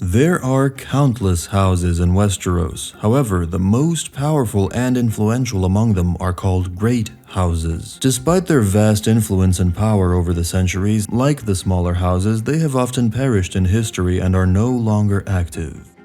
There are countless houses in Westeros. However, the most powerful and influential among them are called great houses. Despite their vast influence and power over the centuries, like the smaller houses, they have often perished in history and are no longer active.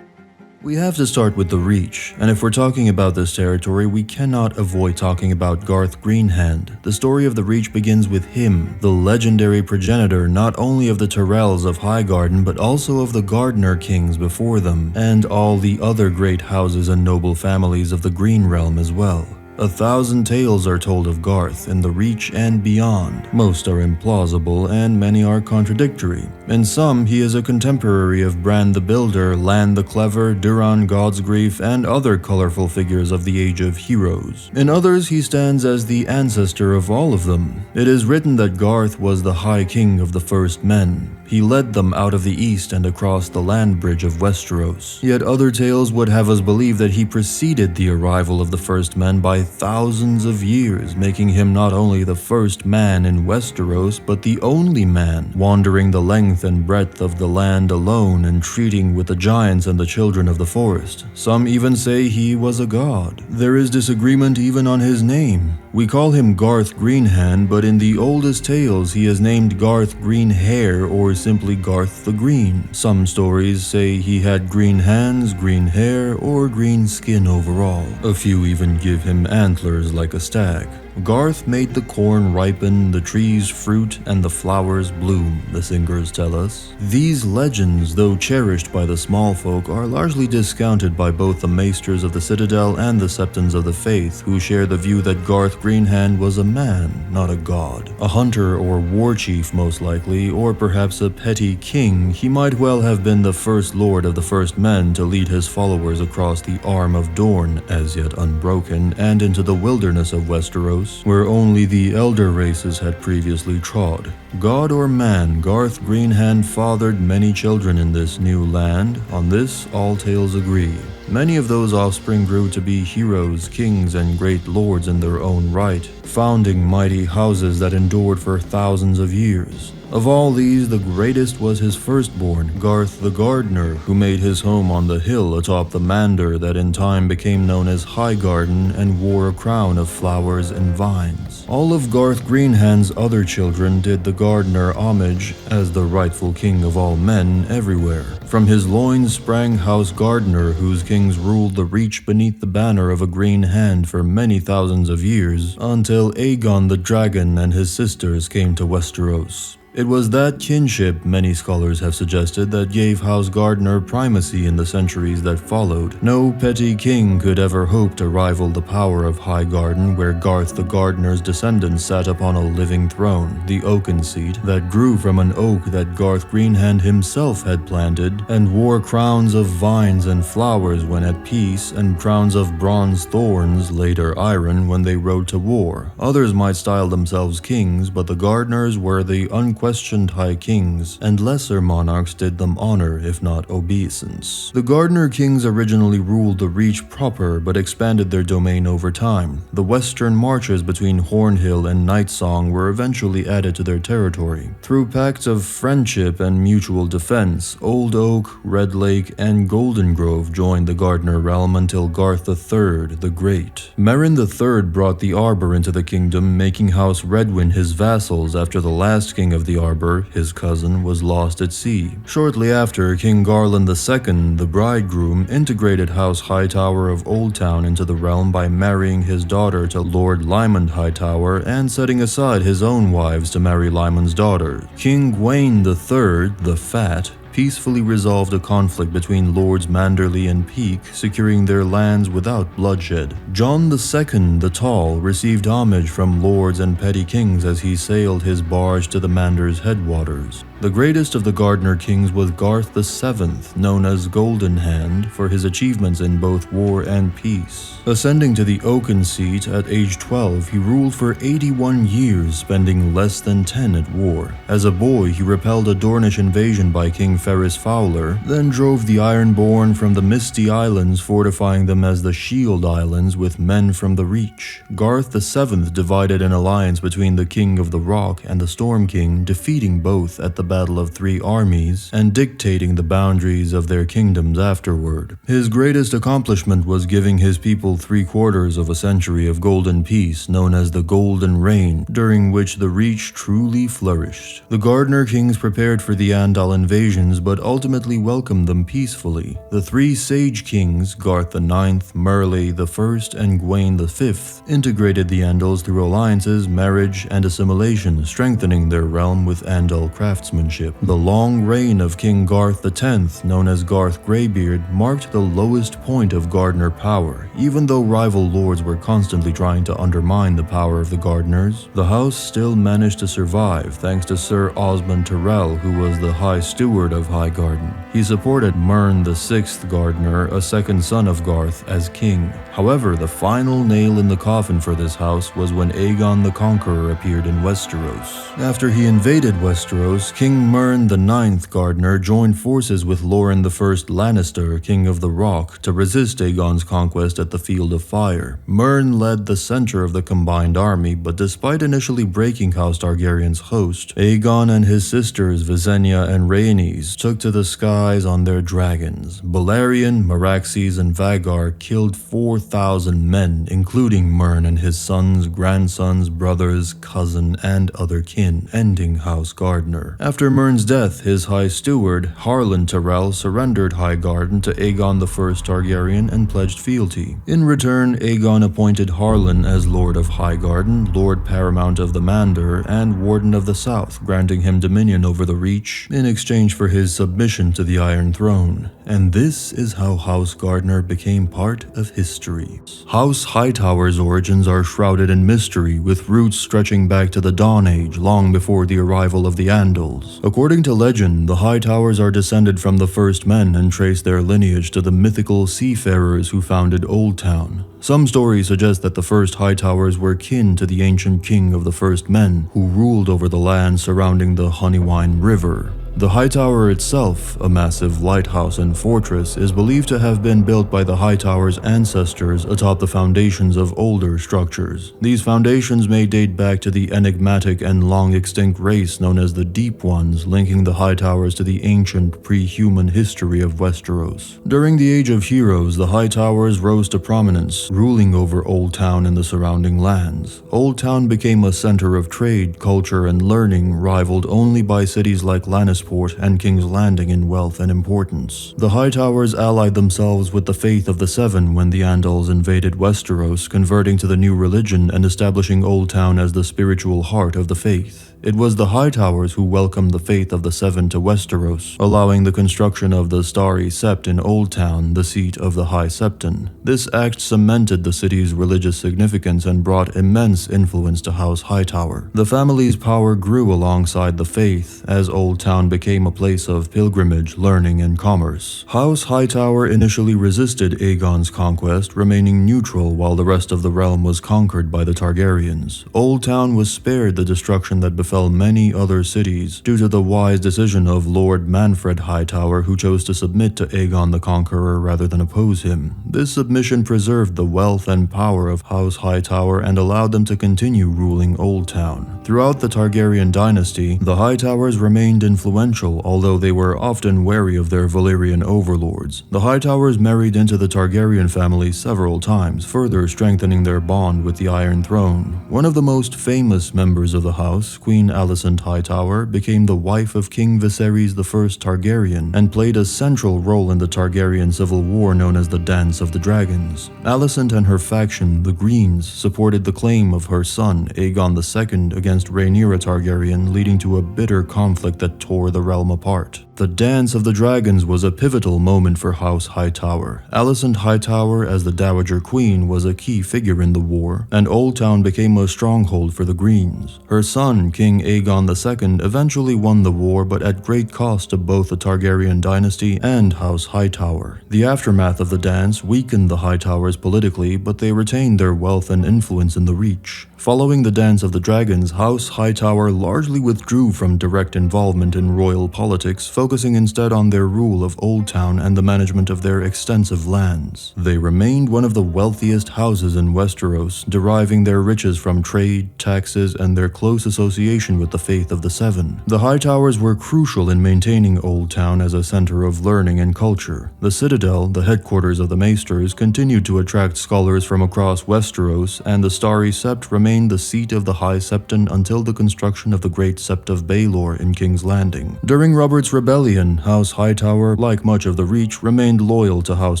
We have to start with the Reach, and if we're talking about this territory, we cannot avoid talking about Garth Greenhand. The story of the Reach begins with him, the legendary progenitor not only of the Tyrells of Highgarden, but also of the Gardener kings before them, and all the other great houses and noble families of the Green Realm as well. 1,000 tales are told of Garth in the Reach and beyond. Most are implausible and many are contradictory. In some, he is a contemporary of Bran the Builder, Lan the Clever, Duran Godsgrief, and other colorful figures of the Age of Heroes. In others, he stands as the ancestor of all of them. It is written that Garth was the High King of the First Men. He led them out of the east and across the land bridge of Westeros. Yet other tales would have us believe that he preceded the arrival of the First Men by thousands of years, making him not only the first man in Westeros, but the only man, wandering the length and breadth of the land alone and treating with the giants and the children of the forest. Some even say he was a god. There is disagreement even on his name. We call him Garth Greenhand, but in the oldest tales he is named Garth Greenhair or simply Garth the Green. Some stories say he had green hands, green hair, or green skin overall. A few even give him antlers like a stag. Garth made the corn ripen, the trees fruit, and the flowers bloom, the singers tell us. These legends, though cherished by the small folk, are largely discounted by both the maesters of the Citadel and the Septons of the Faith, who share the view that Garth Greenhand was a man, not a god. A hunter or war chief most likely, or perhaps a petty king, he might well have been the first lord of the First Men to lead his followers across the Arm of Dorne, as yet unbroken, and into the wilderness of Westeros, where only the elder races had previously trod. God or man, Garth Greenhand fathered many children in this new land. On this, all tales agree. Many of those offspring grew to be heroes, kings, and great lords in their own right, founding mighty houses that endured for thousands of years. Of all these, the greatest was his firstborn, Garth the Gardener, who made his home on the hill atop the Mander that in time became known as Highgarden and wore a crown of flowers and vines. All of Garth Greenhand's other children did the Gardener homage as the rightful king of all men everywhere. From his loins sprang House Gardener, whose kings ruled the Reach beneath the banner of a green hand for many thousands of years, until Aegon the Dragon and his sisters came to Westeros. It was that kinship, many scholars have suggested, that gave House Gardener primacy in the centuries that followed. No petty king could ever hope to rival the power of Highgarden, where Garth the Gardener's descendants sat upon a living throne, the oaken seat, that grew from an oak that Garth Greenhand himself had planted, and wore crowns of vines and flowers when at peace, and crowns of bronze thorns, later iron, when they rode to war. Others might style themselves kings, but the Gardeners were the unquestioned high kings, and lesser monarchs did them honor, if not obeisance. The Gardener kings originally ruled the Reach proper, but expanded their domain over time. The western marches between Hornhill and Nightsong were eventually added to their territory. Through pacts of friendship and mutual defense, Old Oak, Red Lake, and Golden Grove joined the Gardener realm until Garth III the Great. Meryn III brought the Arbor into the kingdom, making House Redwyn his vassals after the last king of the Arbor, his cousin, was lost at sea. Shortly after, King Garland II, the bridegroom, integrated House Hightower of Oldtown into the realm by marrying his daughter to Lord Lymond Hightower and setting aside his own wives to marry Lymond's daughter. King Gwaine III, the Fat, peacefully resolved a conflict between Lords Manderley and Peake, securing their lands without bloodshed. John II, the Tall, received homage from lords and petty kings as he sailed his barge to the Mander's headwaters. The greatest of the Gardener kings was Garth VII, known as Golden Hand, for his achievements in both war and peace. Ascending to the Oaken seat at age 12, he ruled for 81 years, spending less than 10 at war. As a boy, he repelled a Dornish invasion by King Ferrys Fowler, then drove the Ironborn from the Misty Islands, fortifying them as the Shield Islands with men from the Reach. Garth VII divided an alliance between the King of the Rock and the Storm King, defeating both at the Battle of Three Armies and dictating the boundaries of their kingdoms afterward. His greatest accomplishment was giving his people 3/4 of a century of golden peace known as the Golden Reign, during which the Reach truly flourished. The Gardener Kings prepared for the Andal invasions but ultimately welcomed them peacefully. The three Sage Kings, Garth IX, Merle I, and Gwaine V, integrated the Andals through alliances, marriage, and assimilation, strengthening their realm with Andal craftsmanship. The long reign of King Garth X, known as Garth Greybeard, marked the lowest point of Gardener power. Even though rival lords were constantly trying to undermine the power of the Gardeners, the house still managed to survive thanks to Sir Osmond Tyrell, who was the High Steward of Highgarden. He supported Mern VI Gardener, a second son of Garth, as king. However, the final nail in the coffin for this house was when Aegon the Conqueror appeared in Westeros. After he invaded Westeros, King Mern IX Gardener joined forces with Loren I Lannister, King of the Rock, to resist Aegon's conquest at the Field of Fire. Mern led the center of the combined army, but despite initially breaking House Targaryen's host, Aegon and his sisters Visenya and Rhaenys took to the skies on their dragons. Balerion, Meraxes, and Vagar killed 4,000 men, including Mern and his sons, grandsons, brothers, cousin, and other kin, ending House Gardener. After Mern's death, his High Steward, Harlan Tyrell, surrendered Highgarden to Aegon I Targaryen and pledged fealty. In return, Aegon appointed Harlan as Lord of Highgarden, Lord Paramount of the Mandor, and Warden of the South, granting him dominion over the Reach in exchange for his submission to the Iron Throne. And this is how House Gardener became part of history. House Hightower's origins are shrouded in mystery, with roots stretching back to the Dawn Age, long before the arrival of the Andals. According to legend, the Hightowers are descended from the First Men and trace their lineage to the mythical seafarers who founded Old Town. Some stories suggest that the first Hightowers were kin to the ancient king of the First Men, who ruled over the land surrounding the Honeywine River. The Hightower itself, a massive lighthouse and fortress, is believed to have been built by the Hightower's ancestors atop the foundations of older structures. These foundations may date back to the enigmatic and long-extinct race known as the Deep Ones, linking the Hightowers to the ancient pre-human history of Westeros. During the Age of Heroes, the Hightowers rose to prominence, ruling over Old Town and the surrounding lands. Old Town became a center of trade, culture, and learning, rivaled only by cities like Lannisport and King's Landing in wealth and importance. The Hightowers allied themselves with the Faith of the Seven when the Andals invaded Westeros, converting to the new religion and establishing Old Town as the spiritual heart of the faith. It was the Hightowers who welcomed the Faith of the Seven to Westeros, allowing the construction of the Starry Sept in Old Town, the seat of the High Septon. This act cemented the city's religious significance and brought immense influence to House Hightower. The family's power grew alongside the faith, as Old Town became a place of pilgrimage, learning, and commerce. House Hightower initially resisted Aegon's conquest, remaining neutral while the rest of the realm was conquered by the Targaryens. Old Town was spared the destruction that befell many other cities due to the wise decision of Lord Manfred Hightower, who chose to submit to Aegon the Conqueror rather than oppose him. This submission preserved the wealth and power of House Hightower and allowed them to continue ruling Old Town. Throughout the Targaryen dynasty, the Hightowers remained influential, although they were often wary of their Valyrian overlords. The Hightowers married into the Targaryen family several times, further strengthening their bond with the Iron Throne. One of the most famous members of the house, Queen Alicent Hightower, became the wife of King Viserys I Targaryen and played a central role in the Targaryen civil war known as the Dance of the Dragons. Alicent and her faction, the Greens, supported the claim of her son, Aegon II, against Rhaenyra Targaryen, leading to a bitter conflict that tore the realm apart. The Dance of the Dragons was a pivotal moment for House Hightower. Alicent Hightower, as the Dowager Queen, was a key figure in the war, and Old Town became a stronghold for the Greens. Her son, King Aegon II, eventually won the war, but at great cost to both the Targaryen dynasty and House Hightower. The aftermath of the dance weakened the Hightowers politically, but they retained their wealth and influence in the Reach. Following the Dance of the Dragons, House Hightower largely withdrew from direct involvement in royal politics, focusing instead on their rule of Old Town and the management of their extensive lands. They remained one of the wealthiest houses in Westeros, deriving their riches from trade, taxes, and their close association with the faith of the Seven. The Hightowers were crucial in maintaining Old Town as a center of learning and culture. The Citadel, the headquarters of the Maesters, continued to attract scholars from across Westeros, and the Starry Sept remained the seat of the High Septon until the construction of the Great Sept of Baelor in King's Landing. During Robert's Rebellion, House Hightower, like much of the Reach, remained loyal to House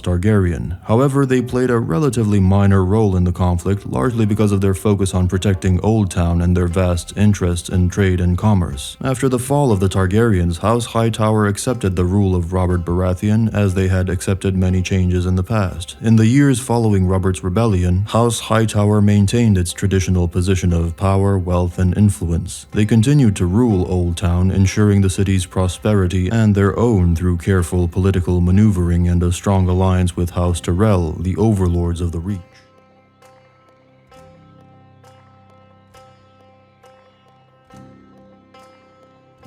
Targaryen. However, they played a relatively minor role in the conflict, largely because of their focus on protecting Old Town and their vast interests in trade and commerce. After the fall of the Targaryens, House Hightower accepted the rule of Robert Baratheon, as they had accepted many changes in the past. In the years following Robert's Rebellion, House Hightower maintained its traditional position of power, wealth, and influence. They continued to rule Old Town, ensuring the city's prosperity and their own through careful political maneuvering and a strong alliance with House Tyrell, the overlords of the Reach.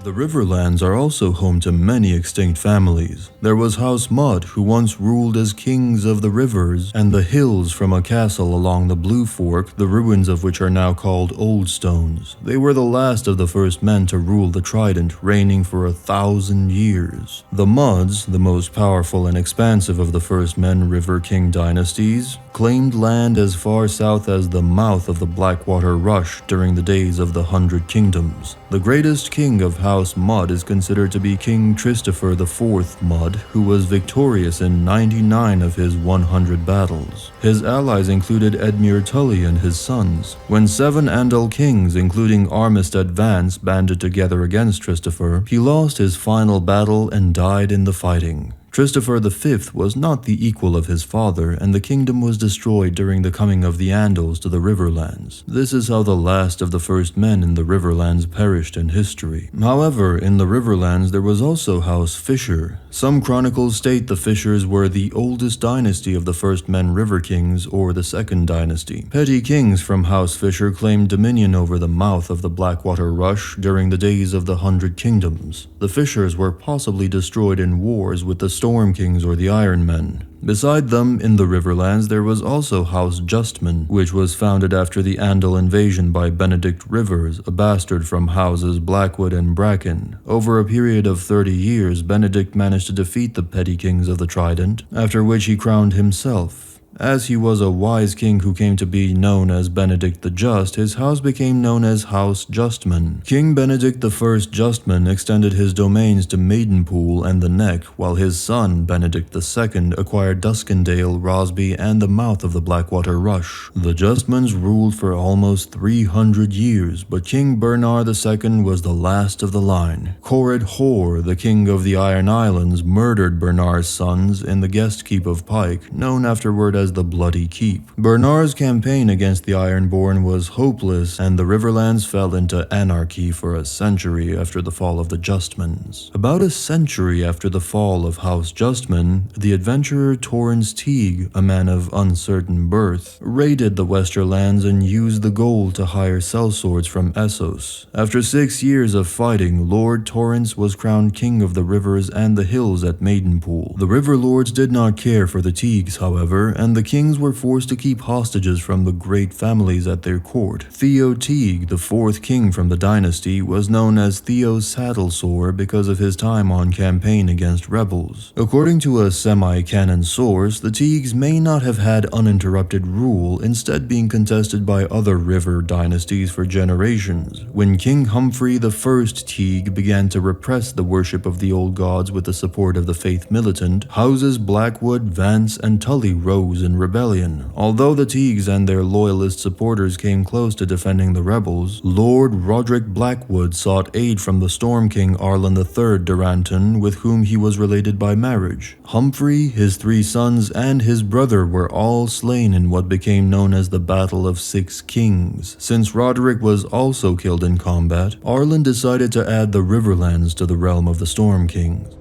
The Riverlands are also home to many extinct families. There was House Mud, who once ruled as kings of the rivers and the hills from a castle along the Blue Fork, the ruins of which are now called Old Stones. They were the last of the first men to rule the Trident, reigning for 1,000 years. The Mudds, the most powerful and expansive of the first men River King dynasties, claimed land as far south as the mouth of the Blackwater Rush during the days of the 100 Kingdoms. The greatest king of House Mud is considered to be King Christopher IV Mud, who was victorious in 99 of his 100 battles. His allies included Edmure Tully and his sons. When 7 Andal kings, including Armistead Vance, banded together against Christopher, he lost his final battle and died in the fighting. Christopher V was not the equal of his father, and the kingdom was destroyed during the coming of the Andals to the Riverlands. This is how the last of the first men in the Riverlands perished in history. However, in the Riverlands there was also House Fisher. Some chronicles state the Fishers were the oldest dynasty of the first men River Kings, or the Second Dynasty. Petty kings from House Fisher claimed dominion over the mouth of the Blackwater Rush during the days of the 100 Kingdoms. The Fishers were possibly destroyed in wars with the Storm Kings or the Iron Men. Beside them, in the Riverlands, there was also House Justman, which was founded after the Andal invasion by Benedict Rivers, a bastard from Houses Blackwood and Bracken. Over a period of 30 years, Benedict managed to defeat the petty kings of the Trident, after which he crowned himself. As he was a wise king who came to be known as Benedict the Just, his house became known as House Justman. King Benedict I Justman extended his domains to Maidenpool and the Neck, while his son, Benedict II, acquired Duskendale, Rosby, and the mouth of the Blackwater Rush. The Justmans ruled for almost 300 years, but King Bernard II was the last of the line. Corrid Hoare, the king of the Iron Islands, murdered Bernard's sons in the guest keep of Pike, known afterward as the Bloody Keep. Bernard's campaign against the Ironborn was hopeless, and the Riverlands fell into anarchy for a century after the fall of the Justmans. About a century after the fall of House Justman, the adventurer Torrance Teague, a man of uncertain birth, raided the Westerlands and used the gold to hire sellswords from Essos. After 6 years of fighting, Lord Torrance was crowned king of the rivers and the hills at Maidenpool. The river lords did not care for the Teagues, however, and the kings were forced to keep hostages from the great families at their court. Theo Teague, the 4th king from the dynasty, was known as Theo Saddlesore because of his time on campaign against rebels. According to a semi-canon source, the Teagues may not have had uninterrupted rule, instead being contested by other river dynasties for generations. When King Humphrey I Teague began to repress the worship of the old gods with the support of the faith militant, houses Blackwood, Vance, and Tully rose in rebellion. Although the Teagues and their loyalist supporters came close to defending the rebels, Lord Roderick Blackwood sought aid from the Storm King Arlen III Duranton, with whom he was related by marriage. Humphrey, his 3 sons, and his brother were all slain in what became known as the Battle of 6 Kings. Since Roderick was also killed in combat, Arlen decided to add the Riverlands to the realm of the Storm Kings.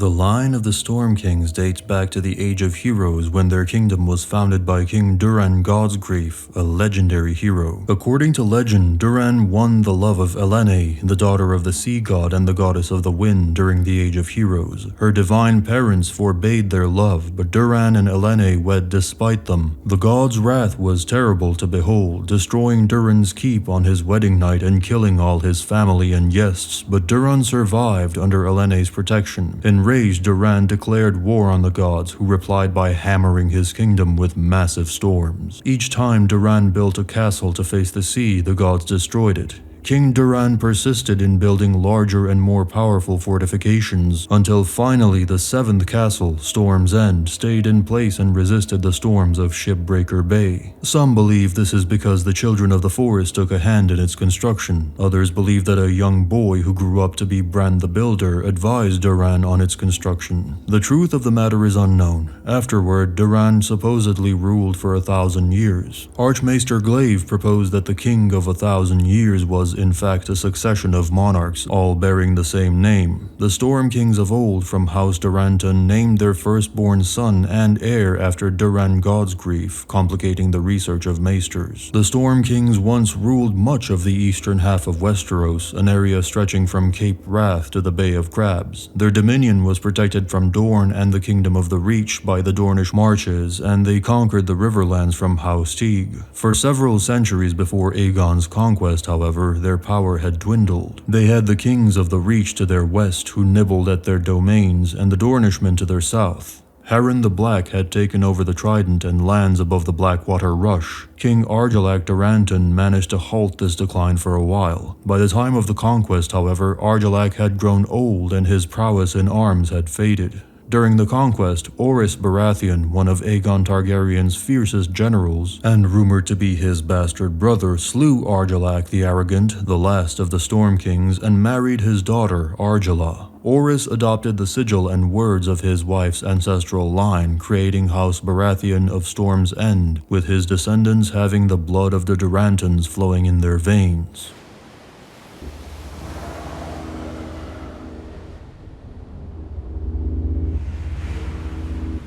The line of the Storm Kings dates back to the Age of Heroes when their kingdom was founded by King Duran Godsgrief, a legendary hero. According to legend, Duran won the love of Elene, the daughter of the sea god and the goddess of the wind during the Age of Heroes. Her divine parents forbade their love, but Duran and Elene wed despite them. The god's wrath was terrible to behold, destroying Duran's keep on his wedding night and killing all his family and guests, but Duran survived under Elene's protection. Enraged, Duran declared war on the gods, who replied by hammering his kingdom with massive storms. Each time Duran built a castle to face the sea, the gods destroyed it. King Duran persisted in building larger and more powerful fortifications, until finally the seventh castle, Storm's End, stayed in place and resisted the storms of Shipbreaker Bay. Some believe this is because the children of the forest took a hand in its construction. Others believe that a young boy who grew up to be Bran the Builder advised Duran on its construction. The truth of the matter is unknown. Afterward, Duran supposedly ruled for 1,000 years. Archmaester Glaive proposed that the king of 1,000 years was in fact a succession of monarchs, all bearing the same name. The Storm Kings of old from House Duranton named their firstborn son and heir after Duran Godsgrief, complicating the research of maesters. The Storm Kings once ruled much of the eastern half of Westeros, an area stretching from Cape Wrath to the Bay of Crabs. Their dominion was protected from Dorne and the Kingdom of the Reach by the Dornish Marches, and they conquered the Riverlands from House Teague. For several centuries before Aegon's conquest, however, their power had dwindled. They had the kings of the Reach to their west who nibbled at their domains, and the Dornishmen to their south. Harren the Black had taken over the Trident and lands above the Blackwater Rush. King Argilac Duranton managed to halt this decline for a while. By the time of the conquest, however, Argilac had grown old and his prowess in arms had faded. During the conquest, Orys Baratheon, one of Aegon Targaryen's fiercest generals, and rumored to be his bastard brother, slew Argilac the Arrogant, the last of the Storm Kings, and married his daughter, Argilla. Orys adopted the sigil and words of his wife's ancestral line, creating House Baratheon of Storm's End, with his descendants having the blood of the Durantons flowing in their veins.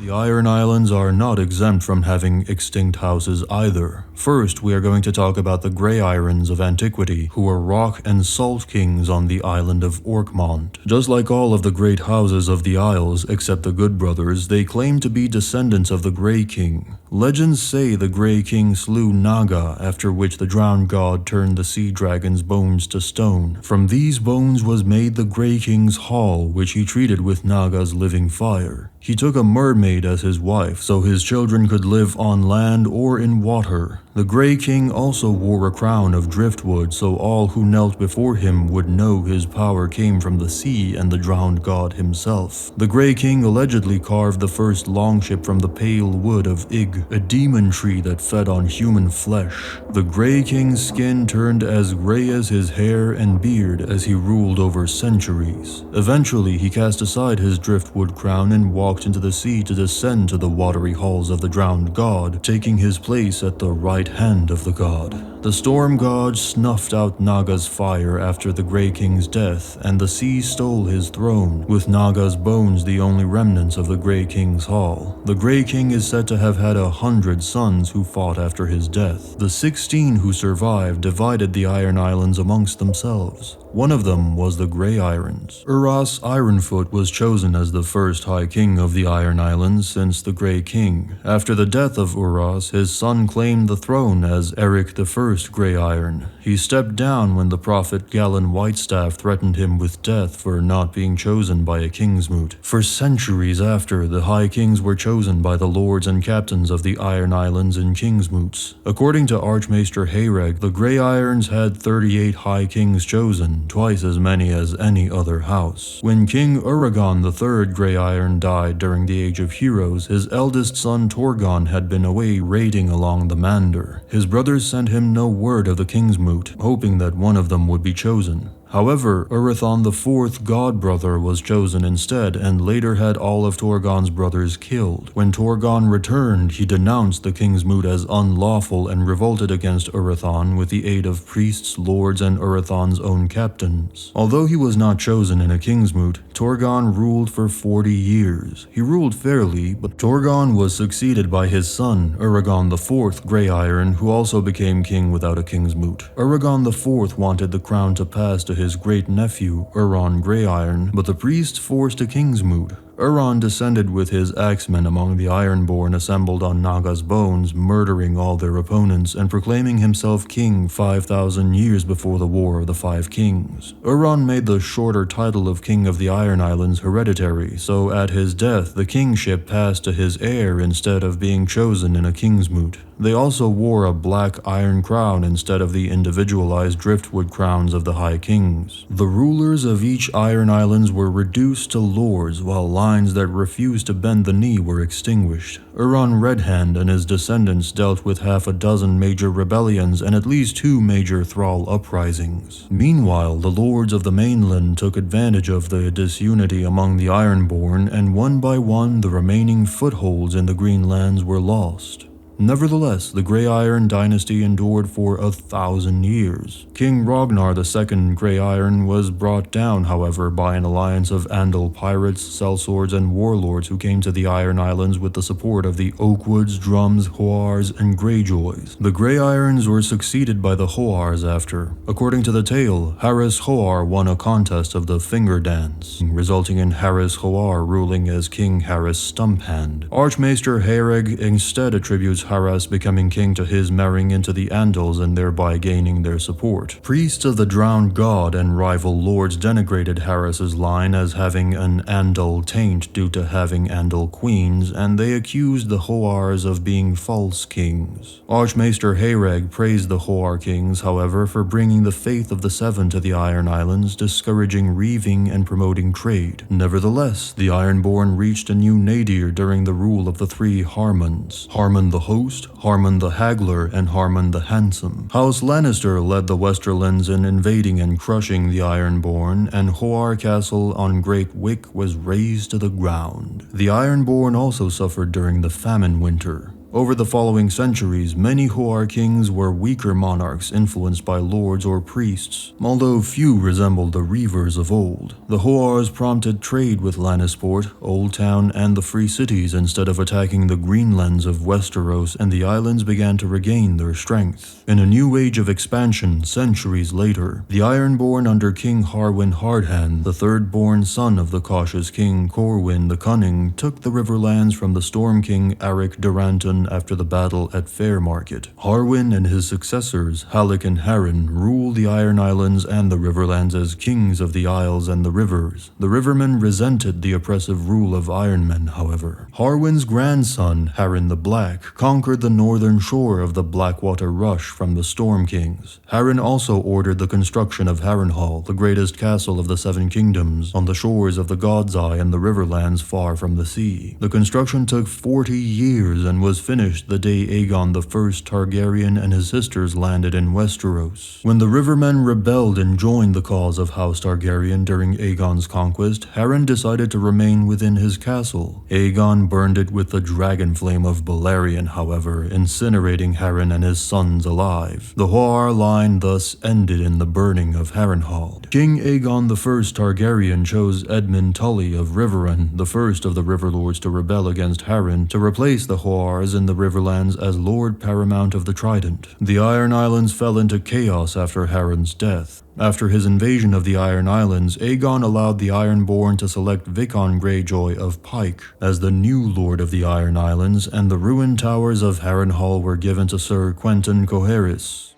The Iron Islands are not exempt from having extinct houses either. First, we are going to talk about the Grey Irons of antiquity, who were rock and salt kings on the island of Orkmont. Just like all of the great houses of the Isles, except the Good Brothers, they claim to be descendants of the Grey King. Legends say the Grey King slew Naga, after which the drowned god turned the sea dragon's bones to stone. From these bones was made the Grey King's Hall, which he treated with Naga's living fire. He took a mermaid as his wife, so his children could live on land or in water. The Grey King also wore a crown of driftwood, so all who knelt before him would know his power came from the sea and the drowned god himself. The Grey King allegedly carved the first longship from the pale wood of Ig, a demon tree that fed on human flesh. The Grey King's skin turned as grey as his hair and beard as he ruled over centuries. Eventually, he cast aside his driftwood crown and walked into the sea to descend to the watery halls of the drowned god, taking his place at the right hand of the god. The storm god snuffed out Naga's fire after the Grey King's death, and the sea stole his throne, with Naga's bones the only remnants of the Grey King's hall. The Grey King is said to have had 100 sons who fought after his death. The 16 who survived divided the Iron Islands amongst themselves. One of them was the Grey Irons. Uras Ironfoot was chosen as the first High King of the Iron Islands since the Grey King. After the death of Uras, his son claimed the throne as Eric I Grey Iron. He stepped down when the prophet Galen Whitestaff threatened him with death for not being chosen by a Kingsmoot. For centuries after, the High Kings were chosen by the lords and captains of the Iron Islands in Kingsmoots. According to Archmaester Hayreg, the Grey Irons had 38 High Kings chosen, twice as many as any other house. When King Uragon III Grey Iron died during the Age of Heroes, his eldest son Torgon had been away raiding along the Mander. His brothers sent him no word of the Kingsmoot, hoping that one of them would be chosen. However, Urathon IV, godbrother, was chosen instead and later had all of Torgon's brothers killed. When Torgon returned, he denounced the king's moot as unlawful and revolted against Urathon with the aid of priests, lords, and Urathon's own captains. Although he was not chosen in a king's moot, Torgon ruled for 40 years. He ruled fairly, but Torgon was succeeded by his son, Uragon IV Grey Iron, who also became king without a king's moot. Uragon IV wanted the crown to pass to his great-nephew, Euron Grey Iron, but the priests forced a king's moot. Euron descended with his axemen among the Ironborn assembled on Naga's bones, murdering all their opponents and proclaiming himself king 5,000 years before the War of the Five Kings. Euron made the shorter title of King of the Iron Islands hereditary, so at his death the kingship passed to his heir instead of being chosen in a king's moot. They also wore a black iron crown instead of the individualized driftwood crowns of the High Kings. The rulers of each Iron Islands were reduced to lords, while lines that refused to bend the knee were extinguished. Euron Redhand and his descendants dealt with half a dozen major rebellions and at least 2 major thrall uprisings. Meanwhile, the lords of the mainland took advantage of the disunity among the Ironborn, and one by one the remaining footholds in the Greenlands were lost. Nevertheless, the Grey Iron dynasty endured for 1,000 years. King Ragnar II Grey Iron was brought down, however, by an alliance of Andal pirates, sellswords, and warlords who came to the Iron Islands with the support of the Oakwoods, Drums, Hoars, and Greyjoys. The Grey Irons were succeeded by the Hoars after. According to the tale, Harris Hoar won a contest of the Finger Dance, resulting in Harris Hoar ruling as King Harris Stumphand. Archmaester Haereg instead attributes Harras becoming king to his marrying into the Andals and thereby gaining their support. Priests of the drowned god and rival lords denigrated Harris's line as having an Andal taint due to having Andal queens, and they accused the Hoars of being false kings. Archmaester Haereg praised the Hoar kings, however, for bringing the faith of the Seven to the Iron Islands, discouraging reaving and promoting trade. Nevertheless, the Ironborn reached a new nadir during the rule of the 3 Harmons: Harmon the Host, Harmon the Haggler, and Harmon the Handsome. House Lannister led the Westerlands in invading and crushing the Ironborn, and Hoar Castle on Great Wick was razed to the ground. The Ironborn also suffered during the famine winter. Over the following centuries, many Hoar kings were weaker monarchs influenced by lords or priests, although few resembled the Reavers of old. The Hoars prompted trade with Lannisport, Old Town, and the Free Cities instead of attacking the Greenlands of Westeros, and the islands began to regain their strength. In a new age of expansion, centuries later, the Ironborn under King Harwin Hardhand, the third-born son of the cautious King Corwin the Cunning, took the Riverlands from the Storm King Aric Duranton after the battle at Fairmarket. Harwin and his successors, Halleck and Harren, ruled the Iron Islands and the Riverlands as kings of the Isles and the rivers. The Rivermen resented the oppressive rule of Ironmen, however. Harwin's grandson, Harren the Black, conquered the northern shore of the Blackwater Rush from the Storm Kings. Harren also ordered the construction of Harrenhal, the greatest castle of the Seven Kingdoms, on the shores of the God's Eye and the Riverlands far from the sea. The construction took 40 years and was finished the day Aegon I Targaryen and his sisters landed in Westeros. When the Rivermen rebelled and joined the cause of House Targaryen during Aegon's conquest, Harren decided to remain within his castle. Aegon burned it with the dragon flame of Balerion, however, incinerating Harren and his sons alive. The Hoar line thus ended in the burning of Harrenhal. King Aegon I Targaryen chose Edmund Tully of Riverrun, the first of the Riverlords to rebel against Harren, to replace the Hoars in the Riverlands as Lord Paramount of the Trident. The Iron Islands fell into chaos after Harren's death. After his invasion of the Iron Islands, Aegon allowed the Ironborn to select Vicon Greyjoy of Pike as the new Lord of the Iron Islands, and the ruined towers of Harrenhal were given to Sir Quentin Coharis.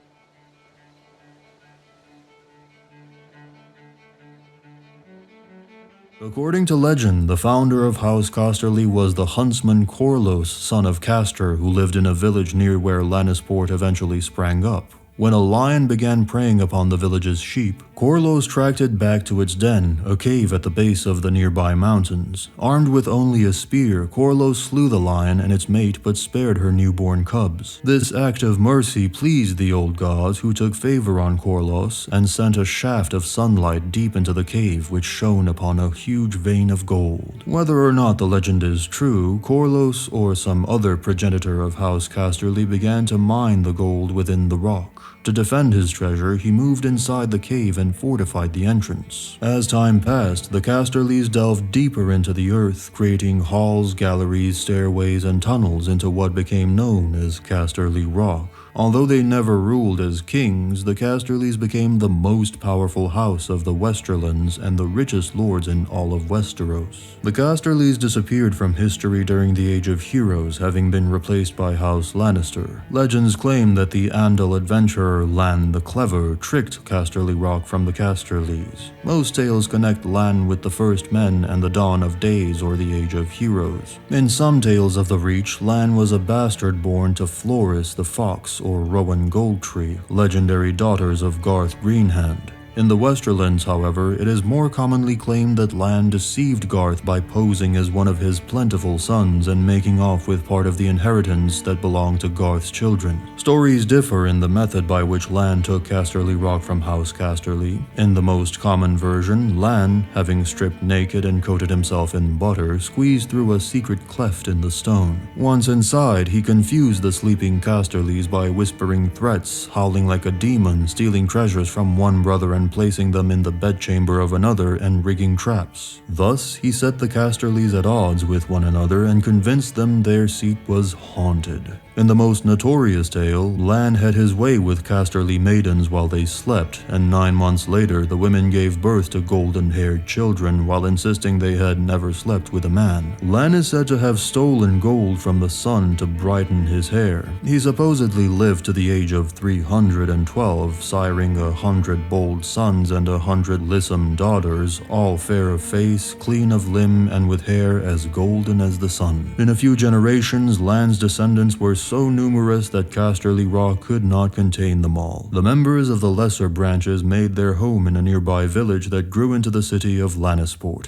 According to legend, the founder of House Casterly was the huntsman Corlos, son of Castor, who lived in a village near where Lannisport eventually sprang up. When a lion began preying upon the village's sheep, Corlys tracked it back to its den, a cave at the base of the nearby mountains. Armed with only a spear, Corlys slew the lion and its mate but spared her newborn cubs. This act of mercy pleased the old gods, who took favor on Corlys and sent a shaft of sunlight deep into the cave, which shone upon a huge vein of gold. Whether or not the legend is true, Corlys or some other progenitor of House Casterly began to mine the gold within the rock. To defend his treasure, he moved inside the cave and fortified the entrance. As time passed, the Casterlys delved deeper into the earth, creating halls, galleries, stairways, and tunnels into what became known as Casterly Rock. Although they never ruled as kings, the Casterlys became the most powerful house of the Westerlands and the richest lords in all of Westeros. The Casterlys disappeared from history during the Age of Heroes, having been replaced by House Lannister. Legends claim that the Andal adventurer Lan the Clever tricked Casterly Rock from the Casterlys. Most tales connect Lan with the First Men and the Dawn of Days or the Age of Heroes. In some tales of the Reach, Lan was a bastard born to Floris the Fox or Rowan Goldtree, legendary daughters of Garth Greenhand. In the Westerlands, however, it is more commonly claimed that Lan deceived Garth by posing as one of his plentiful sons and making off with part of the inheritance that belonged to Garth's children. Stories differ in the method by which Lan took Casterly Rock from House Casterly. In the most common version, Lan, having stripped naked and coated himself in butter, squeezed through a secret cleft in the stone. Once inside, he confused the sleeping Casterlys by whispering threats, howling like a demon, stealing treasures from one brother and placing them in the bedchamber of another and rigging traps. Thus, he set the Casterlys at odds with one another and convinced them their seat was haunted. In the most notorious tale, Lan had his way with Casterly maidens while they slept, and 9 months later the women gave birth to golden-haired children while insisting they had never slept with a man. Lan is said to have stolen gold from the sun to brighten his hair. He supposedly lived to the age of 312, siring 100 bold sons and 100 lissom daughters, all fair of face, clean of limb, and with hair as golden as the sun. In a few generations, Lan's descendants were so numerous that Casterly Rock could not contain them all. The members of the lesser branches made their home in a nearby village that grew into the city of Lannisport.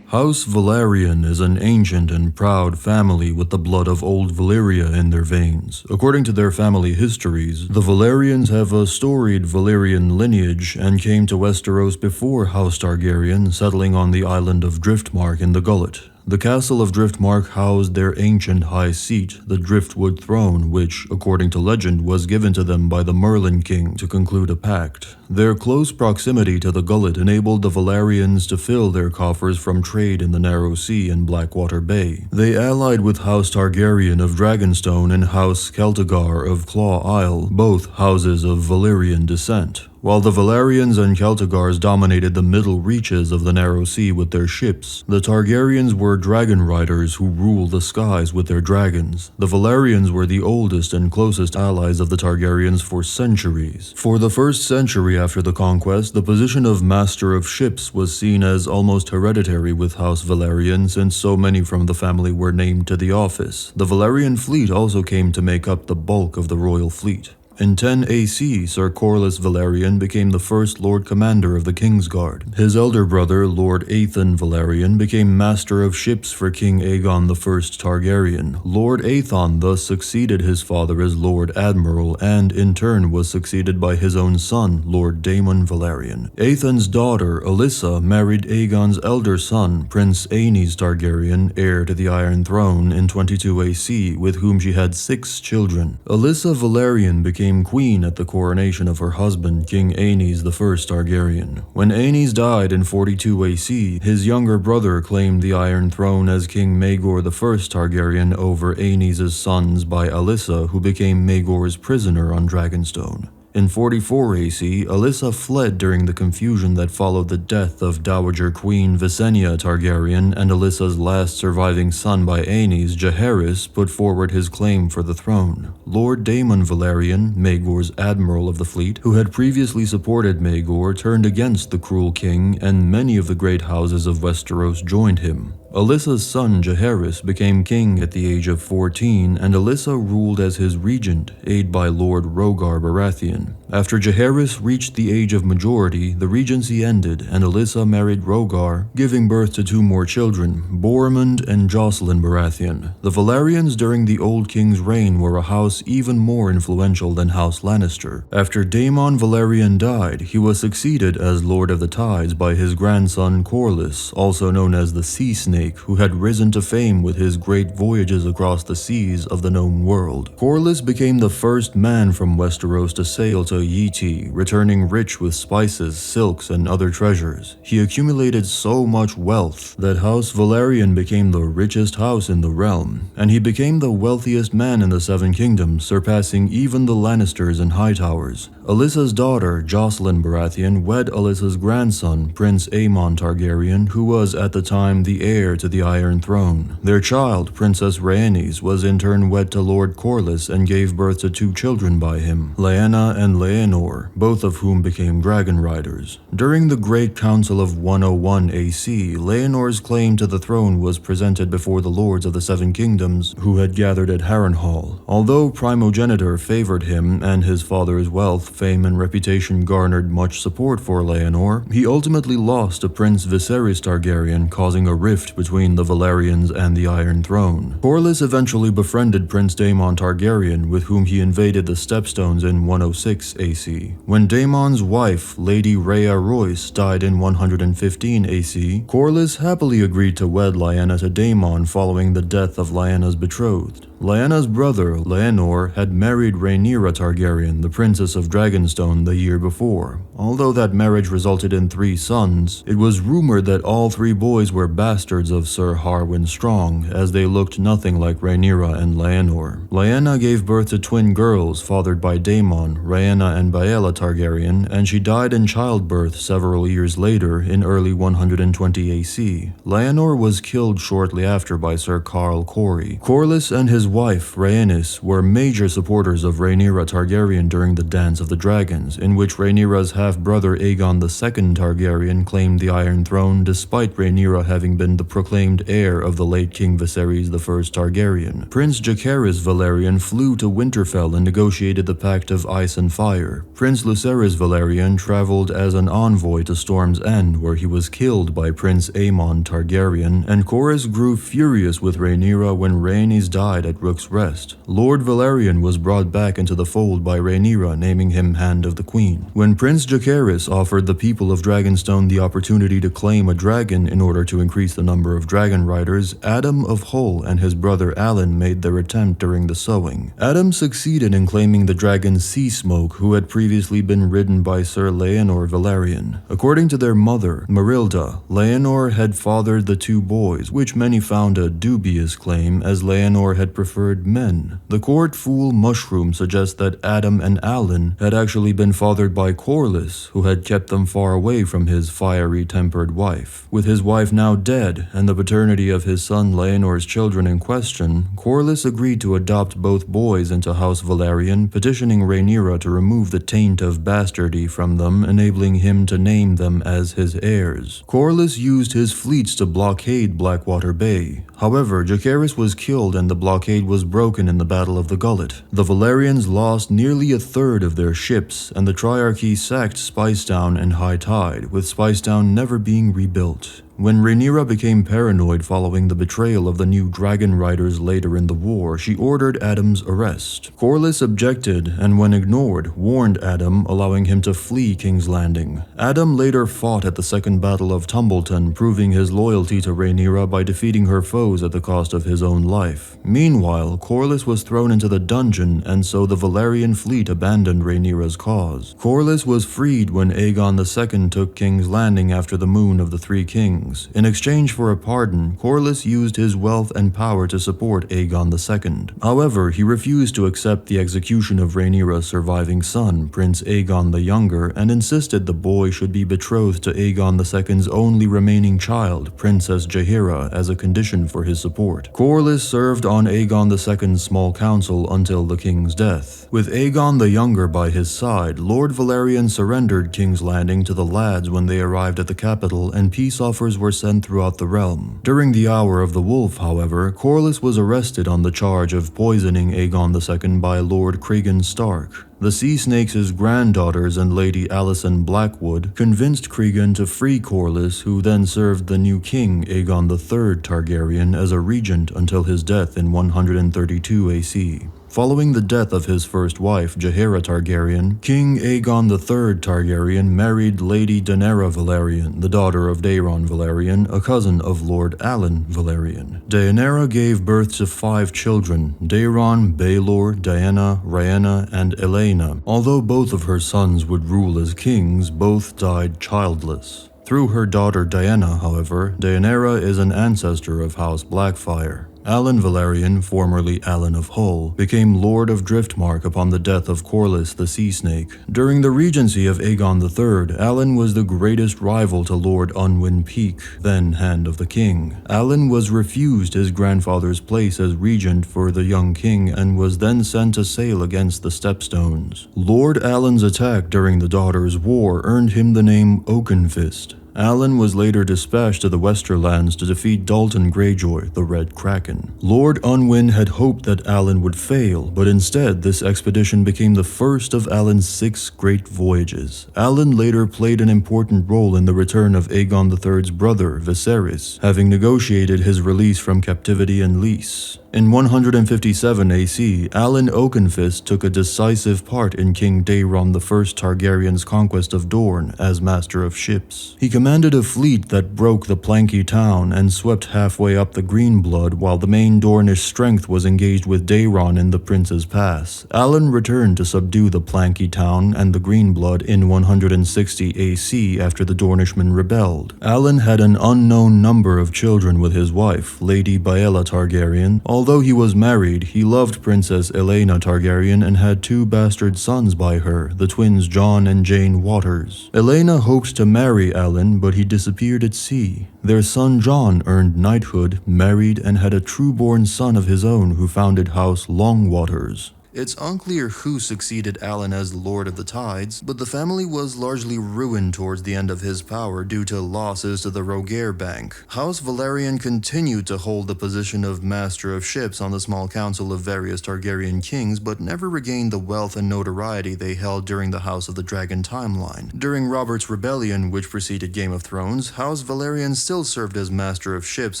House Velaryon is an ancient and proud family with the blood of old Valyria in their veins. According to their family histories, the Velaryons have a storied Valyrian lineage and came to Westeros before House Targaryen, settling on the island of Driftmark in the Gullet. The castle of Driftmark housed their ancient high seat, the Driftwood Throne, which, according to legend, was given to them by the Merlin King to conclude a pact. Their close proximity to the Gullet enabled the Velaryons to fill their coffers from trade in the Narrow Sea and Blackwater Bay. They allied with House Targaryen of Dragonstone and House Celtigar of Claw Isle, both houses of Valyrian descent. While the Velaryons and Celtigars dominated the middle reaches of the Narrow Sea with their ships, the Targaryens were dragon riders who ruled the skies with their dragons. The Velaryons were the oldest and closest allies of the Targaryens for centuries. For the first century after the conquest, the position of Master of Ships was seen as almost hereditary with House Velaryon, since so many from the family were named to the office. The Velaryon fleet also came to make up the bulk of the royal fleet. In 10 AC, Sir Corlys Velaryon became the first Lord Commander of the Kingsguard. His elder brother, Lord Aethon Velaryon, became Master of Ships for King Aegon I Targaryen. Lord Aethon thus succeeded his father as Lord Admiral and, in turn, was succeeded by his own son, Lord Daemon Velaryon. Aethon's daughter, Alyssa, married Aegon's elder son, Prince Aenys Targaryen, heir to the Iron Throne, in 22 AC, with whom she had 6 children. Alyssa Velaryon became queen at the coronation of her husband, King Aenys I Targaryen. When Aenys died in 42 AC, his younger brother claimed the Iron Throne as King Maegor I Targaryen over Aenys' sons by Alyssa, who became Maegor's prisoner on Dragonstone. In 44 AC, Alyssa fled during the confusion that followed the death of Dowager Queen Visenya Targaryen, and Alyssa's last surviving son by Aenys, Jaehaerys, put forward his claim for the throne. Lord Daemon Velaryon, Maegor's admiral of the fleet, who had previously supported Maegor, turned against the cruel king, and many of the great houses of Westeros joined him. Alyssa's son Jaehaerys became king at the age of 14, and Alyssa ruled as his regent, aided by Lord Rhaegar Baratheon. After Jaehaerys reached the age of majority, the regency ended, and Alyssa married Rhaegar, giving birth to two more children, Bormund and Jocelyn Baratheon. The Velaryons during the Old King's reign were a house even more influential than House Lannister. After Daemon Valerian died, he was succeeded as Lord of the Tides by his grandson Corlys, also known as the Sea Snake, who had risen to fame with his great voyages across the seas of the known world. Corlys became the first man from Westeros to sail to Yeti, returning rich with spices, silks, and other treasures. He accumulated so much wealth that House Valerian became the richest house in the realm, and he became the wealthiest man in the Seven Kingdoms, surpassing even the Lannisters and Hightowers. Alyssa's daughter, Jocelyn Baratheon, wed Alyssa's grandson, Prince Aemon Targaryen, who was at the time the heir to the Iron Throne. Their child, Princess Rhaenys, was in turn wed to Lord Corlys and gave birth to two children by him, Lyanna and Laenor, both of whom became dragon riders. During the Great Council of 101 AC, Laenor's claim to the throne was presented before the lords of the Seven Kingdoms, who had gathered at Harrenhal. Although primogeniture favored him and his father's wealth, fame, and reputation garnered much support for Laenor, he ultimately lost to Prince Viserys Targaryen, causing a rift between the Velaryons and the Iron Throne. Corlys eventually befriended Prince Daemon Targaryen, with whom he invaded the Stepstones in 106 AC. When Daemon's wife, Lady Rhea Royce, died in 115 AC, Corlys happily agreed to wed Lyanna to Daemon following the death of Lyanna's betrothed. Lyanna's brother, Laenor, had married Rhaenyra Targaryen, the Princess of Dragonstone, the year before. Although that marriage resulted in 3 sons, it was rumored that all 3 boys were bastards of Sir Harwin Strong, as they looked nothing like Rhaenyra and Laenor. Lyanna gave birth to twin girls fathered by Daemon, Rhaenna and Baela Targaryen, and she died in childbirth several years later in early 120 AC. Laenor was killed shortly after by Sir Qarl Corey. Corlys and his wife, Rhaenys, were major supporters of Rhaenyra Targaryen during the Dance of the Dragons, in which Rhaenyra's half-brother Aegon II Targaryen claimed the Iron Throne despite Rhaenyra having been the proclaimed heir of the late King Viserys I Targaryen. Prince Jaehaerys Valerian flew to Winterfell and negotiated the Pact of Ice and Fire. Prince Lucerys Valerian traveled as an envoy to Storm's End, where he was killed by Prince Aemon Targaryen, and Corlys grew furious with Rhaenyra when Rhaenys died at Rook's Rest. Lord Valerian was brought back into the fold by Rhaenyra, naming him Hand of the Queen. When Prince Jaehaerys offered the people of Dragonstone the opportunity to claim a dragon in order to increase the number of dragon riders, Adam of Hull and his brother Alan made their attempt during the sowing. Adam succeeded in claiming the dragon Sea Smoke, who had previously been ridden by Sir Laenor Velaryon. According to their mother, Marilda, Laenor had fathered the 2 boys, which many found a dubious claim, as Laenor had preferred men. The court fool Mushroom suggests that Adam and Alan had actually been fathered by Corlys, who had kept them far away from his fiery-tempered wife. With his wife now dead, and the paternity of his son Laenor's children in question, Corlys agreed to adopt both boys into House Valerian, petitioning Rhaenyra to remove the taint of bastardy from them, enabling him to name them as his heirs. Corlys used his fleets to blockade Blackwater Bay. However, Jaehaerys was killed and the blockade was broken in the Battle of the Gullet. The Velaryons lost nearly a third of their ships, and the Triarchy sacked Spicetown and High Tide, with Spicetown never being rebuilt. When Rhaenyra became paranoid following the betrayal of the new dragon riders later in the war, she ordered Adam's arrest. Corlys objected, and when ignored, warned Adam, allowing him to flee King's Landing. Adam later fought at the Second Battle of Tumbleton, proving his loyalty to Rhaenyra by defeating her foes at the cost of his own life. Meanwhile, Corlys was thrown into the dungeon, and so the Valyrian fleet abandoned Rhaenyra's cause. Corlys was freed when Aegon II took King's Landing after the Moon of the Three Kings. In exchange for a pardon, Corlys used his wealth and power to support Aegon II. However, he refused to accept the execution of Rhaenyra's surviving son, Prince Aegon the Younger, and insisted the boy should be betrothed to Aegon II's only remaining child, Princess Jaehaera, as a condition for his support. Corlys served on Aegon II's small council until the king's death. With Aegon the Younger by his side, Lord Valerian surrendered King's Landing to the lads when they arrived at the capital, and peace offers daughters were sent throughout the realm. During the Hour of the Wolf, however, Corlys was arrested on the charge of poisoning Aegon II by Lord Cregan Stark. The Sea Snakes' granddaughters and Lady Alicent Blackwood convinced Cregan to free Corlys, who then served the new king Aegon III Targaryen as a regent until his death in 132 AC. Following the death of his first wife, Jaehaera Targaryen, King Aegon III Targaryen married Lady Daenerys Velaryon, the daughter of Daeron Velaryon, a cousin of Lord Alan Velaryon. Daenerys gave birth to 5 children: Daeron, Baelor, Diana, Rhaena, and Elaena. Although both of her sons would rule as kings, both died childless. Through her daughter Diana, however, Daenerys is an ancestor of House Blackfyre. Alan Velaryon, formerly Alan of Hull, became Lord of Driftmark upon the death of Corlys the Sea Snake. During the regency of Aegon III, Alan was the greatest rival to Lord Unwin Peake, then Hand of the King. Alan was refused his grandfather's place as regent for the young king and was then sent to sail against the Stepstones. Lord Alan's attack during the Daughters' War earned him the name Oakenfist. Alan was later dispatched to the Westerlands to defeat Dalton Greyjoy, the Red Kraken. Lord Unwin had hoped that Alan would fail, but instead this expedition became the first of Alan's 6 great voyages. Alan later played an important role in the return of Aegon III's brother, Viserys, having negotiated his release from captivity in Lys. In 157 AC, Alan Oakenfist took a decisive part in King Daeron I Targaryen's conquest of Dorne as Master of Ships. He commanded a fleet that broke the Planky town and swept halfway up the Greenblood while the main Dornish strength was engaged with Daeron in the Prince's Pass. Alan returned to subdue the Planky town and the Greenblood in 160 AC after the Dornishmen rebelled. Alan had an unknown number of children with his wife, Lady Baela Targaryen. Although he was married, he loved Princess Elaena Targaryen and had 2 bastard sons by her, the twins Jon and Jane Waters. Elaena hoped to marry Alan, but he disappeared at sea. Their son Jon earned knighthood, married, and had a true-born son of his own who founded House Longwaters. It's unclear who succeeded Alan as Lord of the Tides, but the family was largely ruined towards the end of his power due to losses to the Rogaire Bank. House Velaryon continued to hold the position of Master of Ships on the small council of various Targaryen kings, but never regained the wealth and notoriety they held during the House of the Dragon timeline. During Robert's Rebellion, which preceded Game of Thrones, House Velaryon still served as Master of Ships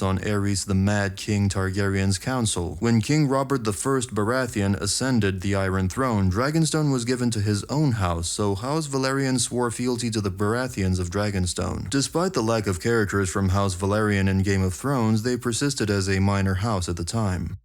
on Aerys the Mad King Targaryen's council. When King Robert I Baratheon ascended the Iron Throne, Dragonstone was given to his own house, so House Velaryon swore fealty to the Baratheons of Dragonstone. Despite the lack of characters from House Velaryon in Game of Thrones, they persisted as a minor house at the time.